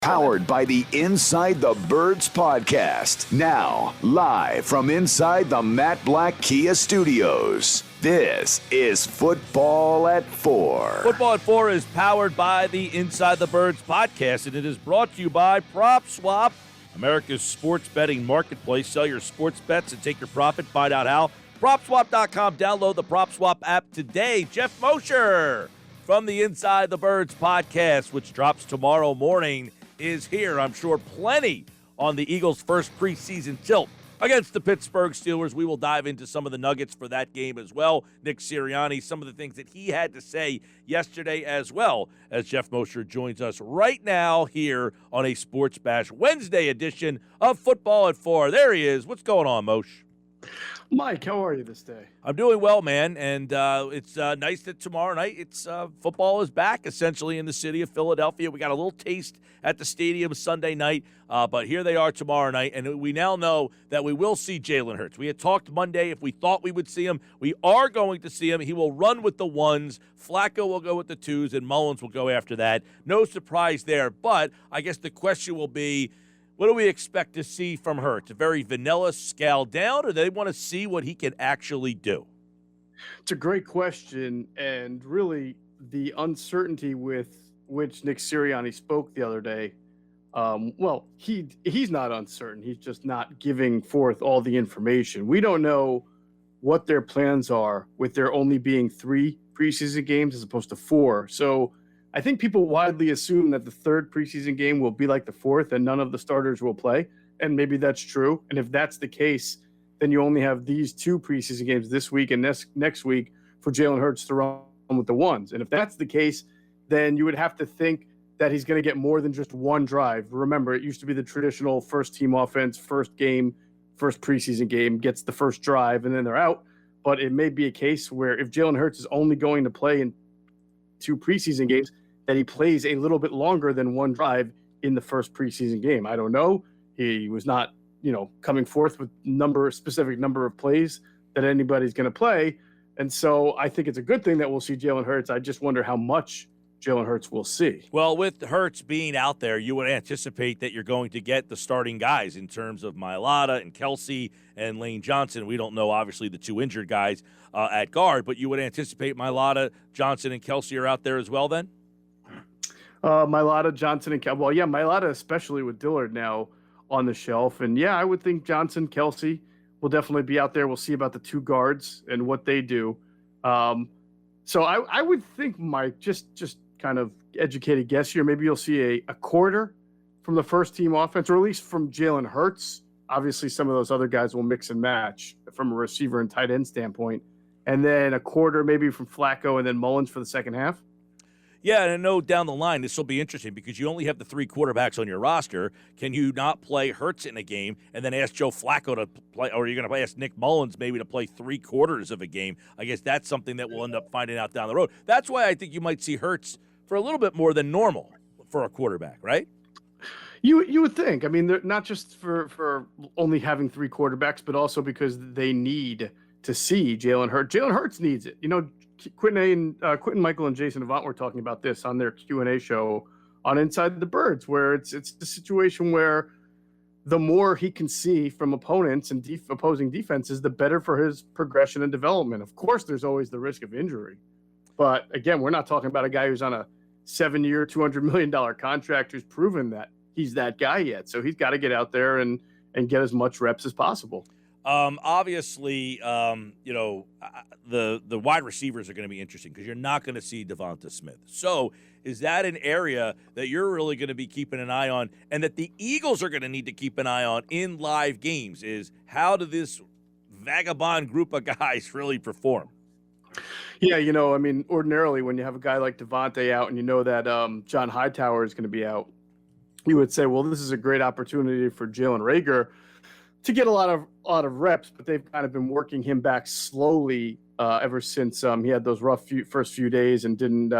Powered by the Inside the Birds podcast. Now, live from inside the Matt Black Kia Studios. This is Football at 4. Football at 4 is powered by the Inside the Birds podcast, and it is brought to you by PropSwap, America's sports betting marketplace. Sell your sports bets and take your profit. Find out how. PropSwap.com. Download the PropSwap app today. Geoff Mosher from the Inside the Birds podcast, which drops tomorrow morning, is here. I'm sure plenty on the Eagles' first preseason tilt against the Pittsburgh Steelers. We will dive into some of the nuggets for that game as well. Nick Sirianni, some of the things that he had to say yesterday, as well as Geoff Mosher joins us right now here on a Sports Bash Wednesday edition of Football at 4. There he is. What's going on, Moshe? Mike, how are you this day? I'm doing well, man, and it's nice that tomorrow night football is back essentially in the city of Philadelphia. We got a little taste at the stadium Sunday night, but here they are tomorrow night, and we now know that we will see Jalen Hurts. We had talked Monday if we thought we would see him. We are going to see him. He will run with the ones. Flacco will go with the twos, and Mullins will go after that. No surprise there, but I guess the question will be, what do we expect to see from Hurts? A very vanilla scale down, or do they want to see what he can actually do? It's a great question, and really the uncertainty with which Nick Sirianni spoke the other day, he's not uncertain. He's just not giving forth all the information. We don't know what their plans are with there only being 3 preseason games as opposed to 4. So I think people widely assume that the 3rd preseason game will be like the 4th and none of the starters will play. And maybe that's true. And if that's the case, then you only have these 2 preseason games this week and next week for Jalen Hurts to run with the ones. And if that's the case, then you would have to think that he's going to get more than just one drive. Remember, it used to be the traditional first team offense, first preseason game, gets the first drive, and then they're out. But it may be a case where if Jalen Hurts is only going to play in 2 preseason games, that he plays a little bit longer than one drive in the first preseason game. I don't know. He was not, coming forth with specific number of plays that anybody's going to play. And so I think it's a good thing that we'll see Jalen Hurts. I just wonder how much Jalen Hurts will see. Well, with Hurts being out there, you would anticipate that you're going to get the starting guys in terms of Myelata and Kelsey and Lane Johnson. We don't know, obviously, the 2 injured guys at guard, but you would anticipate Myelata, Johnson, and Kelsey are out there as well then? Myelata, Johnson, and Kelsey. Well, yeah, Myelata, especially with Dillard now on the shelf. And, yeah, I would think Johnson, Kelsey will definitely be out there. We'll see about the 2 guards and what they do. So I would think, Mike, just kind of educated guess here, maybe you'll see a quarter from the first team offense, or at least from Jalen Hurts. Obviously, some of those other guys will mix and match from a receiver and tight end standpoint. And then a quarter maybe from Flacco and then Mullins for the second half. Yeah, and I know down the line this will be interesting because you only have the 3 quarterbacks on your roster. Can you not play Hurts in a game and then ask Joe Flacco to play, or are you going to ask Nick Mullins maybe to play 3 quarters of a game? I guess that's something that we'll end up finding out down the road. That's why I think you might see Hurts for a little bit more than normal for a quarterback, right? You would think. I mean, they're not just for only having 3 quarterbacks, but also because they need to see Jalen Hurts. Jalen Hurts needs it. Quentin Michael and Jason Avant were talking about this on their Q&A show on Inside the Birds, where it's the situation where the more he can see from opponents and opposing defenses, the better for his progression and development. Of course, there's always the risk of injury. But again, we're not talking about a guy who's on a 7-year, $200 million contract who's proven that he's that guy yet. So he's got to get out there and get as much reps as possible. Obviously, the wide receivers are going to be interesting because you're not going to see Devonta Smith. So is that an area that you're really going to be keeping an eye on and that the Eagles are going to need to keep an eye on in live games? Is how do this vagabond group of guys really perform? Yeah, I mean, ordinarily when you have a guy like Devontae out and you know that John Hightower is going to be out, you would say, well, this is a great opportunity for Jalen Reagor to get a lot of reps, but they've kind of been working him back slowly ever since he had those rough first few days and didn't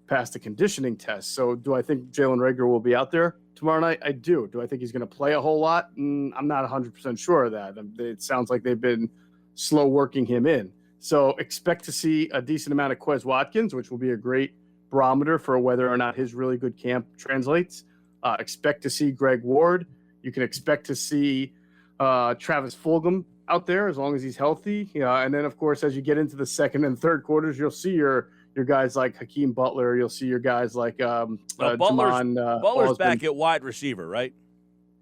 pass the conditioning test. So do I think Jalen Reagor will be out there tomorrow night? I do. Do I think he's going to play a whole lot? I'm not 100% sure of that. It sounds like they've been slow working him in. So expect to see a decent amount of Quez Watkins, which will be a great barometer for whether or not his really good camp translates. expect to see Greg Ward. You can expect to see Travis Fulgham out there as long as he's healthy. And then, of course, as you get into the second and third quarters, you'll see your guys like Hakeem Butler. You'll see your guys like Butler's back at wide receiver, right?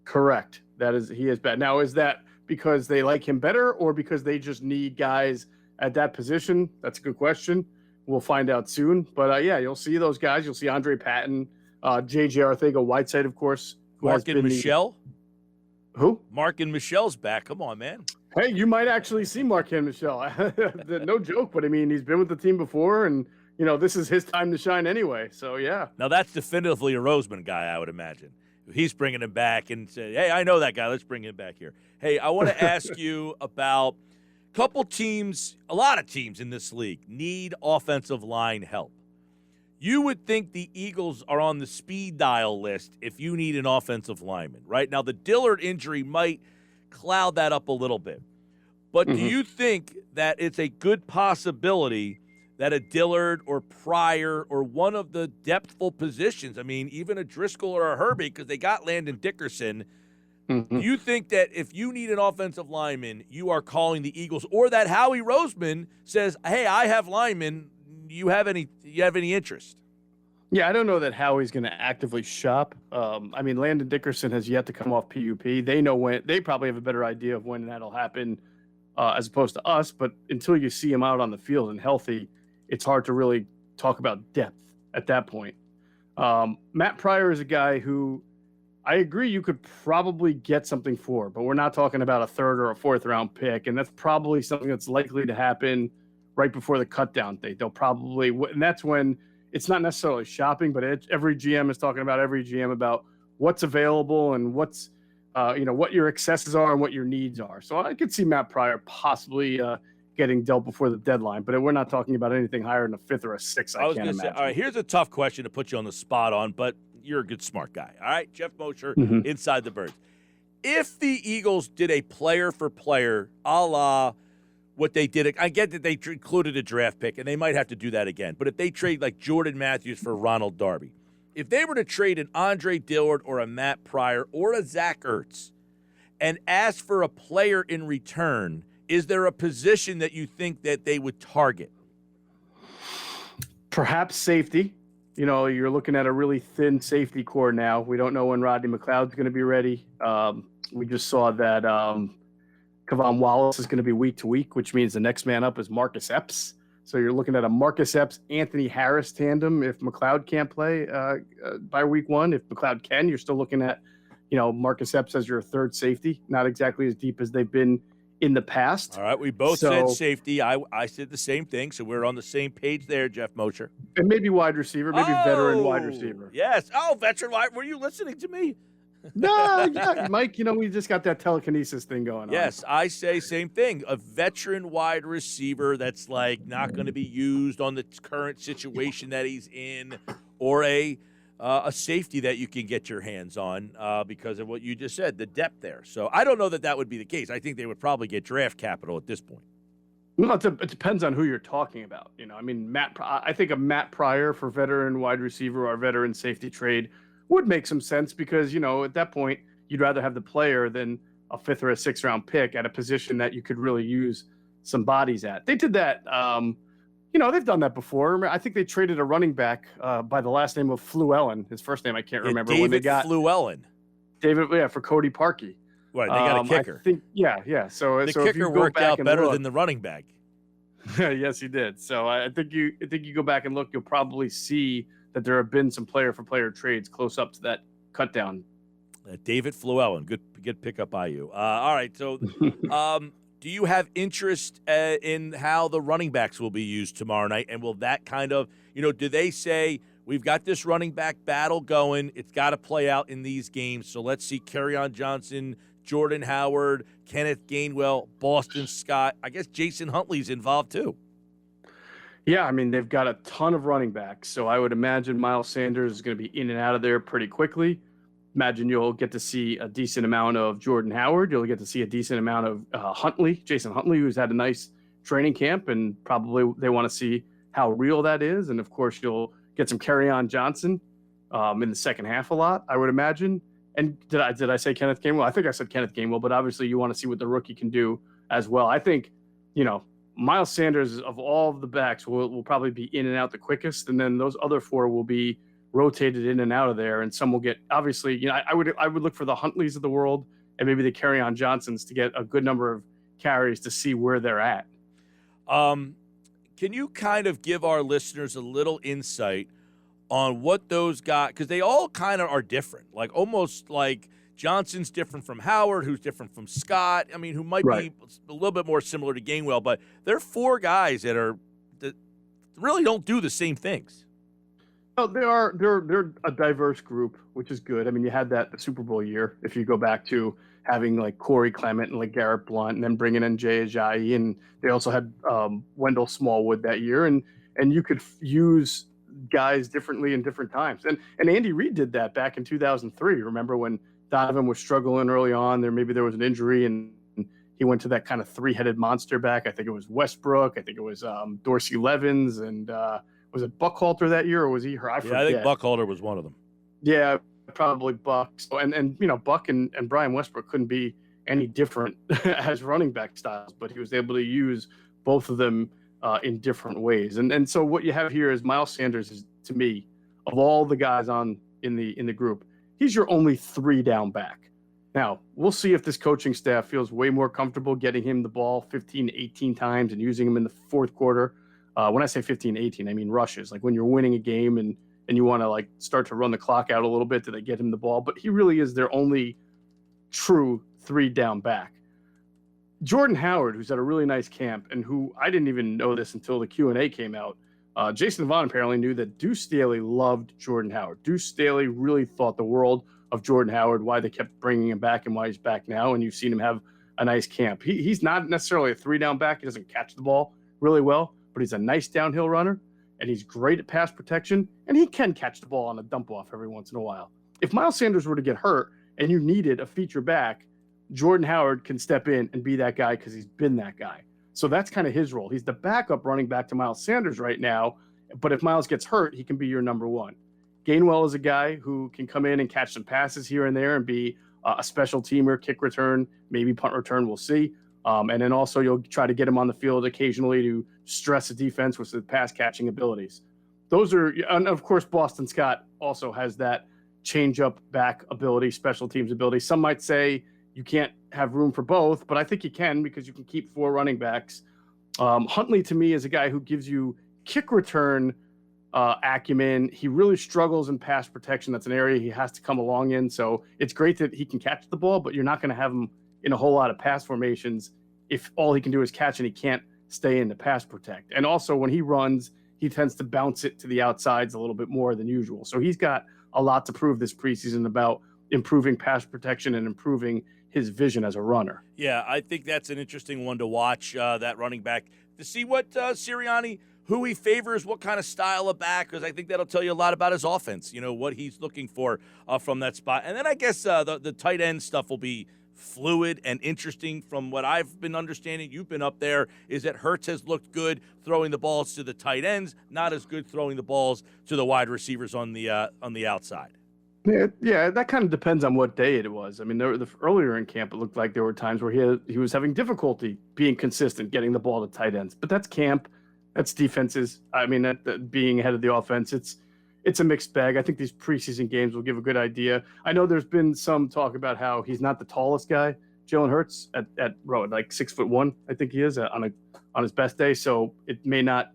Correct. He is bad. Now, is that because they like him better or because they just need guys at that position? That's a good question. We'll find out soon. But, you'll see those guys. You'll see Andre Patton, J.J. Arcega-Whiteside, of course. Mark and Michelle? Who? Mark and Michelle's back. Come on, man. Hey, you might actually see Mark and Michelle. No joke, but, I mean, he's been with the team before, and, this is his time to shine anyway. So, yeah. Now, that's definitively a Roseman guy, I would imagine. He's bringing him back and say, hey, I know that guy. Let's bring him back here. Hey, I want to ask you about a couple teams, a lot of teams in this league need offensive line help. You would think the Eagles are on the speed dial list if you need an offensive lineman, right? Now, the Dillard injury might cloud that up a little bit. But do you think that it's a good possibility that a Dillard or Pryor or one of the depthful positions, I mean, even a Driscoll or a Herbie, because they got Landon Dickerson, do you think that if you need an offensive lineman, you are calling the Eagles, or that Howie Roseman says, hey, I have linemen, you have any interest? Yeah, I don't know that Howie's going to actively shop. I mean, Landon Dickerson has yet to come off PUP. They know when. They probably have a better idea of when that'll happen as opposed to us. But until you see him out on the field and healthy, it's hard to really talk about depth at that point. Matt Pryor is a guy who I agree you could probably get something for, but we're not talking about a third or a fourth round pick. And that's probably something that's likely to happen right before the cut down date. They'll probably, and that's when it's not necessarily shopping, but every GM is talking about what's available and what's, what your excesses are and what your needs are. So I could see Matt Pryor possibly getting dealt before the deadline, but we're not talking about anything higher than a fifth or a sixth. I can't imagine. All right, here's a tough question to put you on the spot on, but you're a good, smart guy. All right, Geoff Mosher, Inside the Birds. If the Eagles did a player for player, a la what they did, I get that they included a draft pick, and they might have to do that again. But if they trade like Jordan Matthews for Ronald Darby, if they were to trade an Andre Dillard or a Matt Pryor or a Zach Ertz and ask for a player in return, is there a position that you think that they would target? Perhaps safety. You're looking at a really thin safety core now. We don't know when Rodney McLeod's going to be ready. We just saw that Kavon Wallace is going to be week to week, which means the next man up is Marcus Epps. So you're looking at a Marcus Epps, Anthony Harris tandem if McLeod can't play by week one. If McLeod can, you're still looking at, Marcus Epps as your third safety. Not exactly as deep as they've been in the past. All right, we both said safety. I said the same thing, so we're on the same page there, Geoff Mosher. And maybe wide receiver, veteran wide receiver. Yes. Oh, veteran wide. Were you listening to me? No, yeah, Mike, we just got that telekinesis thing going on. Yes, I say same thing. A veteran wide receiver that's like not going to be used on the current situation that he's in, or a safety that you can get your hands on because of what you just said, the depth there. So I don't know that would be the case. I think they would probably get draft capital at this point. No, it depends on who you're talking about. I mean, I think a Matt Pryor for veteran wide receiver or veteran safety trade would make some sense because, at that point, you'd rather have the player than a fifth or a sixth round pick at a position that you could really use some bodies at. They did that. They've done that before. I think they traded a running back by the last name of Fluellen. His first name I can't remember. David when they got Fluellen. David, for Cody Parkey. Right, they got a kicker. Yeah. So the if kicker you go worked back out and better look, than the running back. Yes, he did. So I think you go back and look, you'll probably see that there have been some player for player trades close up to that cut down. David Fluellen, good pickup by you. All right, so do you have interest in how the running backs will be used tomorrow night? And will that kind of, do they say, we've got this running back battle going, it's got to play out in these games, so let's see Kerryon Johnson, Jordan Howard, Kenneth Gainwell, Boston Scott. I guess Jason Huntley's involved too. Yeah, I mean, they've got a ton of running backs, so I would imagine Miles Sanders is going to be in and out of there pretty quickly. Imagine you'll get to see a decent amount of Jordan Howard. You'll get to see a decent amount of Jason Huntley, who's had a nice training camp, and probably they want to see how real that is. And, of course, you'll get some Kerryon Johnson. in the second half a lot, I would imagine. And did I say Kenneth Gainwell? I think I said Kenneth Gainwell, but obviously you want to see what the rookie can do as well. I think, Miles Sanders of all of the backs will probably be in and out the quickest, and then those other four will be rotated in and out of there, and some will get obviously. I would look for the Huntleys of the world and maybe the Kerryon Johnsons to get a good number of carries to see where they're at. Can you kind of give our listeners a little insight on what those guys, because they all kind of are different, like almost like Johnson's different from Howard, who's different from Scott. I mean, who might be a little bit more similar to Gainwell, but they're four guys that really don't do the same things. No, they're a diverse group, which is good. I mean, you had the Super Bowl year. If you go back to having like Corey Clement and like Garrett Blunt, and then bringing in Jay Ajayi, and they also had Wendell Smallwood that year, and you could use guys differently in different times. And Andy Reid did that back in 2003. Remember when Donovan was struggling early on? Maybe there was an injury, and he went to that kind of three-headed monster back. I think it was Westbrook. I think it was Dorsey Levens, and was it Buckhalter that year, or was he her? I forget. I think Buckhalter was one of them. Yeah, probably Buck. So, and Buck and Brian Westbrook couldn't be any different as running back styles, but he was able to use both of them in different ways. And so what you have here is Miles Sanders is, to me, of all the guys in the group, he's your only three down back. Now, we'll see if this coaching staff feels way more comfortable getting him the ball 15, 18 times and using him in the fourth quarter. When I say 15, 18, I mean rushes. Like when you're winning a game and you want to like start to run the clock out a little bit, do they get him the ball? But he really is their only true three down back. Jordan Howard, who's at a really nice camp, and who I didn't even know this until the Q&A came out. Jason Vaughn apparently knew that Deuce Staley loved Jordan Howard. Deuce Staley really thought the world of Jordan Howard, why they kept bringing him back and why he's back now, and you've seen him have a nice camp. He's not necessarily a three down back. He doesn't catch the ball really well, but he's a nice downhill runner, and he's great at pass protection, and he can catch the ball on a dump off every once in a while. If Miles Sanders were to get hurt and you needed a feature back, Jordan Howard can step in and be that guy because he's been that guy. So that's kind of his role. He's the backup running back to Miles Sanders right now, but if Miles gets hurt, he can be your number one. Gainwell is a guy who can come in and catch some passes here and there and be a special teamer, kick return, maybe punt return, we'll see. And then also you'll try to get him on the field occasionally to stress the defense with the pass catching abilities. Those are, and of course, Boston Scott also has that change up back ability, special teams ability. Some might say you can't have room for both, but I think you can because you can keep four running backs. Huntley, to me, is a guy who gives you kick return acumen. He really struggles in pass protection. That's an area he has to come along in. So it's great that he can catch the ball, but you're not going to have him in a whole lot of pass formations if all he can do is catch and he can't stay in the pass protect. And also when he runs, he tends to bounce it to the outsides a little bit more than usual. So he's got a lot to prove this preseason about improving pass protection and improving his vision as a runner. Yeah, I think that's an interesting one to watch, that running back, to see what Sirianni, who he favors, what kind of style of back, because I think that'll tell you a lot about his offense, what he's looking for from that spot. And then I guess the tight end stuff will be fluid and interesting. From what I've been understanding, you've been up there, is that Hurts has looked good throwing the balls to the tight ends, not as good throwing the balls to the wide receivers on the outside. Yeah, that kind of depends on what day it was. I mean, earlier in camp, it looked like there were times where he was having difficulty being consistent, getting the ball to tight ends. But that's camp. That's defenses. I mean, that being ahead of the offense, it's a mixed bag. I think these preseason games will give a good idea. I know there's been some talk about how he's not the tallest guy, Jalen Hurts, at like 6'1", I think he is on his best day. So he may not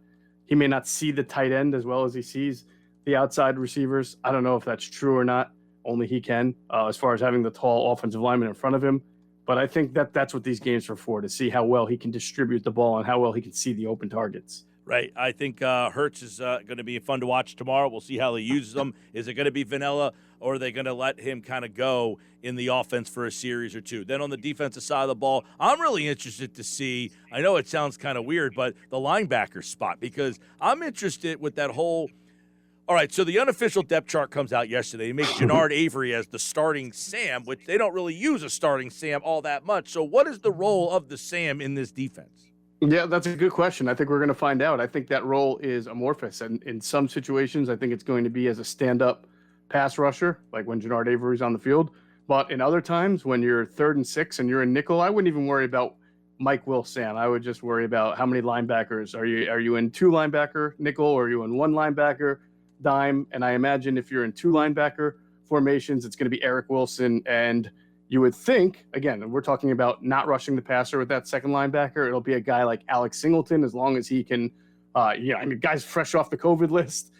see the tight end as well as he sees the outside receivers. I don't know if that's true or not. Only he can, as far as having the tall offensive lineman in front of him. But I think that's what these games are for, to see how well he can distribute the ball and how well he can see the open targets. Right. I think Hurts is going to be fun to watch tomorrow. We'll see how he uses them. Is it going to be vanilla, or are they going to let him kind of go in the offense for a series or two? Then on the defensive side of the ball, I'm really interested to see, I know it sounds kind of weird, but the linebacker spot, because I'm interested with that whole – all right, so the unofficial depth chart comes out yesterday. They make Gennard Avery as the starting Sam, which they don't really use a starting Sam all that much. So what is the role of the Sam in this defense? Yeah, that's a good question. I think we're going to find out. I think that role is amorphous. And in some situations, I think it's going to be as a stand-up pass rusher, like when Gennard Avery's on the field. But in other times, when you're 3rd and 6 and you're in nickel, I wouldn't even worry about Mike Will Sam. I would just worry about how many linebackers are you in 2 linebacker nickel, or are you in 1 linebacker dime? And I imagine if you're in 2 linebacker formations, it's going to be Eric Wilson. And you would think, again, we're talking about not rushing the passer with that second linebacker. It'll be a guy like Alex Singleton, as long as he can, guy's fresh off the COVID list.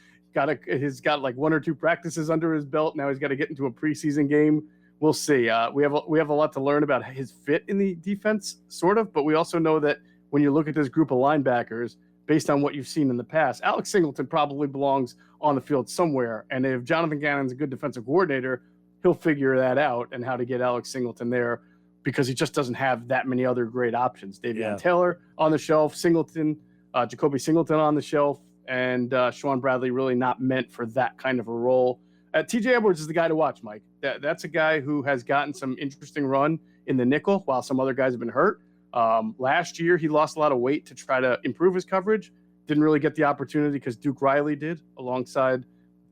He's got like 1 or 2 practices under his belt. Now he's got to get into a preseason game. We'll see. We have a lot to learn about his fit in the defense, sort of. But we also know that when you look at this group of linebackers, based on what you've seen in the past, Alex Singleton probably belongs on the field somewhere. And if Jonathan Gannon's a good defensive coordinator, he'll figure that out and how to get Alex Singleton there, because he just doesn't have that many other great options. Davion Taylor on the shelf, Jacoby Singleton on the shelf, and Sean Bradley really not meant for that kind of a role. TJ Edwards is the guy to watch, Mike. That's a guy who has gotten some interesting run in the nickel while some other guys have been hurt. Last year, he lost a lot of weight to try to improve his coverage. Didn't really get the opportunity because Duke Riley did, alongside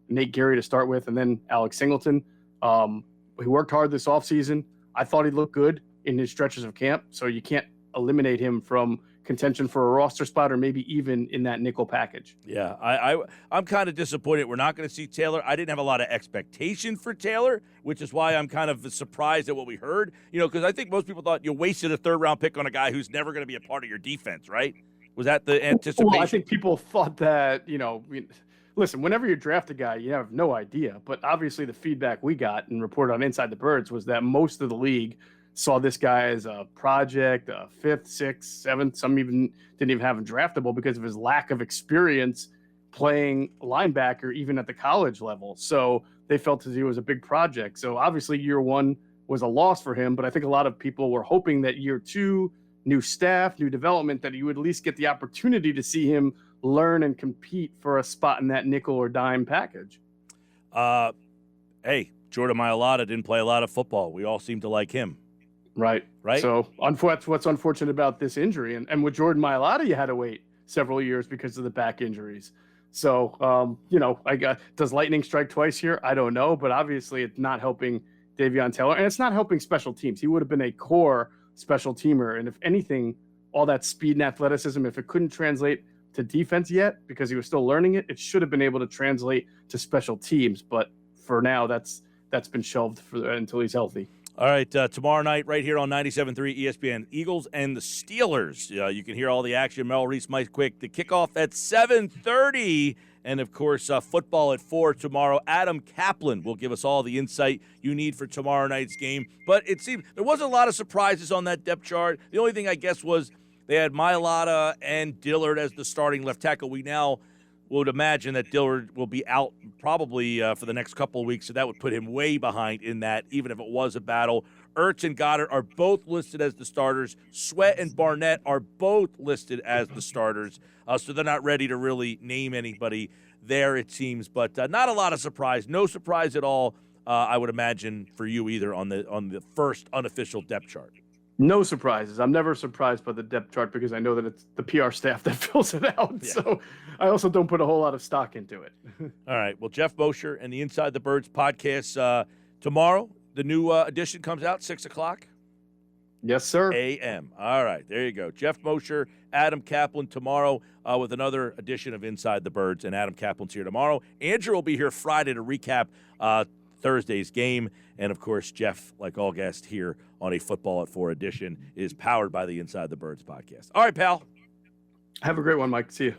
Nate Gary to start with, and then Alex Singleton. He worked hard this offseason. I thought he looked good in his stretches of camp, so you can't eliminate him from contention for a roster spot, or maybe even in that nickel package. Yeah, I'm kind of disappointed we're not going to see Taylor. I didn't have a lot of expectation for Taylor, which is why I'm kind of surprised at what we heard. Because I think most people thought you wasted a 3rd-round pick on a guy who's never going to be a part of your defense, right? Was that the anticipation? Well, I think people thought that, listen, whenever you draft a guy, you have no idea. But obviously the feedback we got and reported on Inside the Birds was that most of the league saw this guy as a project, a 5th, 6th, 7th. Some even didn't even have him draftable because of his lack of experience playing linebacker, even at the college level. So they felt as he was a big project. So obviously year 1 was a loss for him, but I think a lot of people were hoping that year 2, new staff, new development, that you would at least get the opportunity to see him learn and compete for a spot in that nickel or dime package. Hey, Jordan Myelata didn't play a lot of football. We all seem to like him. Right. So what's unfortunate about this injury. And with Jordan Myelata, you had to wait several years because of the back injuries. So, does lightning strike twice here? I don't know. But obviously it's not helping Davion Taylor. And it's not helping special teams. He would have been a core special teamer. And if anything, all that speed and athleticism, if it couldn't translate to defense yet because he was still learning it, it should have been able to translate to special teams. But for now, that's been shelved until he's healthy. All right, tomorrow night right here on 97.3 ESPN, Eagles and the Steelers. You can hear all the action. Mel Reese, Mike Quick. The kickoff at 7:30, and, of course, football at 4 tomorrow. Adam Kaplan will give us all the insight you need for tomorrow night's game. But it seemed there wasn't a lot of surprises on that depth chart. The only thing, I guess, was they had Myelata and Dillard as the starting left tackle. We now would imagine that Dillard will be out probably for the next couple of weeks, so that would put him way behind in that, even if it was a battle. Ertz and Goddard are both listed as the starters. Sweat and Barnett are both listed as the starters, so they're not ready to really name anybody there, it seems. But not a lot of surprise. No surprise at all, I would imagine, for you either on the first unofficial depth chart. No surprises. I'm never surprised by the depth chart because I know that it's the PR staff that fills it out. Yeah. So I also don't put a whole lot of stock into it. All right. Well, Geoff Mosher and the Inside the Birds podcast tomorrow. The new edition comes out 6 o'clock. Yes, sir. A.M. All right. There you go. Geoff Mosher, Adam Kaplan tomorrow with another edition of Inside the Birds. And Adam Kaplan's here tomorrow. Andrew will be here Friday to recap Thursday's game. And, of course, Geoff, like all guests here on a Football at 4 edition, is powered by the Inside the Birds podcast. All right, pal. Have a great one, Mike. See you.